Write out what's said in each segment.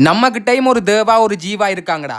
நம்ம கிட்டையும் ஒரு தேவா ஒரு ஜீவா இருக்காங்கடா.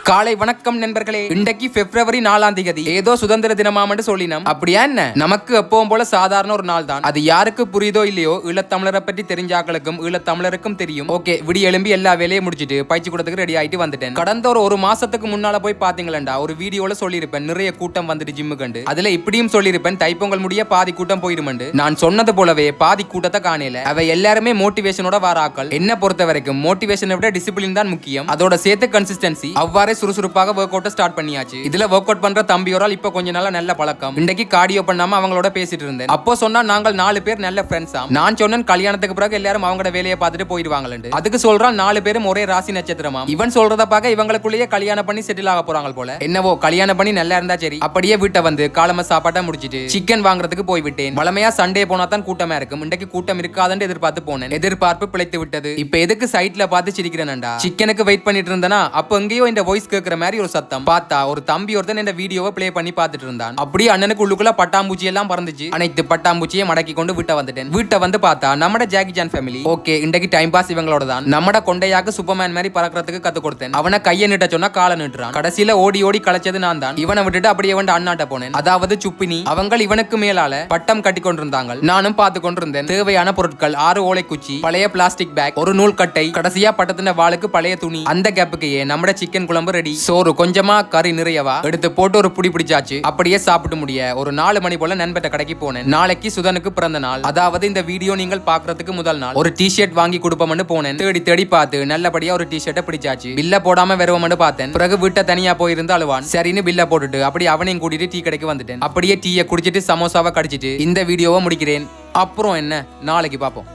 காலை வணக்கம் நண்பர்களே. இன்றைக்கு பிப்ரவரி 4ஆம் தேதி. ஏதோ சுதந்திர தினமாமன்னு சொல்லினோம். அப்படியா என்ன? நமக்கு எப்பவும் போல சாதாரண ஒரு நாள் தான். அது யாருக்கு புரியுதோ இல்லையோ ஈழத்தமிழரை பற்றி தெரிஞ்சாக்களுக்கும் ஈழத்தமிழருக்கும் தெரியும். ஓகே, விடி எழும்பி எல்லா வேலையும் முடிச்சிட்டு பயிற்சி கூடத்துக்கு ரெடி ஆயிட்டு வந்துட்டேன். கடந்த ஒரு மாசத்துக்கு முன்னால போய் பாத்தீங்களா, ஒரு வீடியோல சொல்லியிருப்பேன் நிறைய கூட்டம் வந்துட்டு ஜிம்மு கண்டு. அதுல இப்படியும் சொல்லியிருப்பேன் தைப்பொங்கல் முடிய பாதி கூட்டம் போயிருமெண்டு. நான் சொன்னது போலவே பாதி கூட்டத்தை காணல. அவை எல்லாருமே மோட்டிவேஷனோட வாராக்கள். என்ன பொறுத்த வரைக்கும் மோட்டிவேஷனை விட டிசிப்ளின் தான் முக்கியம். அதோட சேர்த்து கன்சிஸ்டன்சி. அவ்வாறே சுறுசுறுப்பாக ஒர்க் அவுட் ஸ்டார்ட் பண்ணியாச்சு. இதுல ஒர்க் அவுட் பண்ற தம்பியோரால் இப்ப கொஞ்ச நாளா நல்ல பழக்கம். இன்னைக்கு கார்டியோ பண்ணாம அவங்களோட பேசிட்டு இருந்தேன். அப்போ சொன்னா நாங்கள் 4 பேர் நல்ல ஃப்ரெண்ட்ஸா. நான் சொன்னேன் கல்யாணத்துக்கு பிறகு எல்லாரும் அவங்களோட வேலையை பார்த்துட்டு போயிடுவாங்கன்னு. அதுக்கு சொல்றான் 4 பேரும் ஒரே ராசி நட்சத்திரமா. இவன் சொல்றத பார்க்க இவங்களுக்குள்ளேயே கல்யாணம் பண்ணி செட்டில் ஆக போறாங்க போல. என்னவோ கல்யாணம் பண்ணி நல்லா இருந்தா சரி. அப்படியே வீட்டை வந்து காலம சாப்பாட்டை முடிச்சிட்டு சிக்கன் வாங்குறதுக்கு போய்விட்டேன். வளமையா சண்டே போனா தான் கூட்டமா இருக்கும். இன்றைக்கு கூட்டம் இருக்காதுன்னு எதிர்பார்த்து போனேன். எதிர்பார்ப்பு பிழைத்து விட்டது. இப்ப எதுக்கு சைட்ல பார்த்து சிரிக்கிறேன்டா? சிக்கனுக்கு வெயிட் பண்ணிட்டு இருந்தனா அப்ப எங்கேயோ இந்த வாய்ஸ் கேட்கிற மாதிரி ஒரு சத்தம். பார்த்தா ஒரு தம்பி ஒருத்தன் இந்த வீடியோவை பிளே பண்ணி பார்த்துட்டு இருந்தான். அப்படியே அண்ணனுக்கு உள்ளுக்குள்ள பட்டாம்பூச்சி எல்லாம் பறந்துச்சு. அனைத்து பட்டாம்பூச்சியை மடக்கி கொண்டு வீட்டை வந்துட்டேன். வீட்டை வந்து பார்த்தா நம்மட ஜாக்கி சான் ஃபேமிலி. ஓகே, இன்றைக்கு டைம் பாஸ் இவங்களோட தான். நம்மட கொண்டையாக்கு சூப்பர்மேன் மாதிரி பறக்கிறதுக்கு கத்து கொடுத்தேன். அவனை கையை நீட்ட சொன்னா காலை நீட்டுறான். கடைசியில ஓடி ஓடி களைச்சது நான் தான். இவனை விட்டுட்டு அப்படியே வந்து அண்ணாட்ட போனேன். அதாவது சுப்பினி. அவங்க இவனுக்கு மேலால பட்டம் கட்டி கொண்டிருந்தாங்க. நானும் பார்த்து கொண்டிருந்தேன். தேவையான பொருட்கள் 6 ஓலை குச்சி, பழைய பிளாஸ்டிக் பேக், ஒரு நூல் கட்டை, கடைசியா பட்டத்தின வாளுக்கு பழைய துணி. அந்த கேப்புக்கு நம்மட சிக்கன் குழம்பு ரெடி. சோறு கொஞ்சமா, கறி நிறையவா எடுத்து போட்டு ஒரு புடி பிடிச்சாச்சு. அப்படியே சாப்பிட்டு முடிய ஒரு 4 மணி போல நண்பட்ட கடைக்கு போனேன். நாளைக்கு சுதனுக்கு பிறந்த நாள். அதாவது இந்த வீடியோ நீங்கள் பாக்குறதுக்கு முதல் நாள். ஒரு டிஷர்ட் வாங்கி கொடுப்போம்னு போனேன். தேடி தேடி பார்த்து நல்லபடியா ஒரு டிஷர்ட்டை பிடிச்சாச்சு. பில்ல போடாம வருவோம்னு பார்த்தேன். பிறகு வீட்டை தனியா போயிருந்து அழுவான். சரின்னு பில்ல போட்டுட்டு அப்படியே அவனையும் கூட்டிட்டு டீ கடைக்கு வந்துட்டேன். அப்படியே டீயை குடிச்சிட்டு சமோசாவை கடிச்சிட்டு இந்த வீடியோவை முடிக்கிறேன். அப்புறம் என்ன, நாளைக்கு பார்ப்போம்.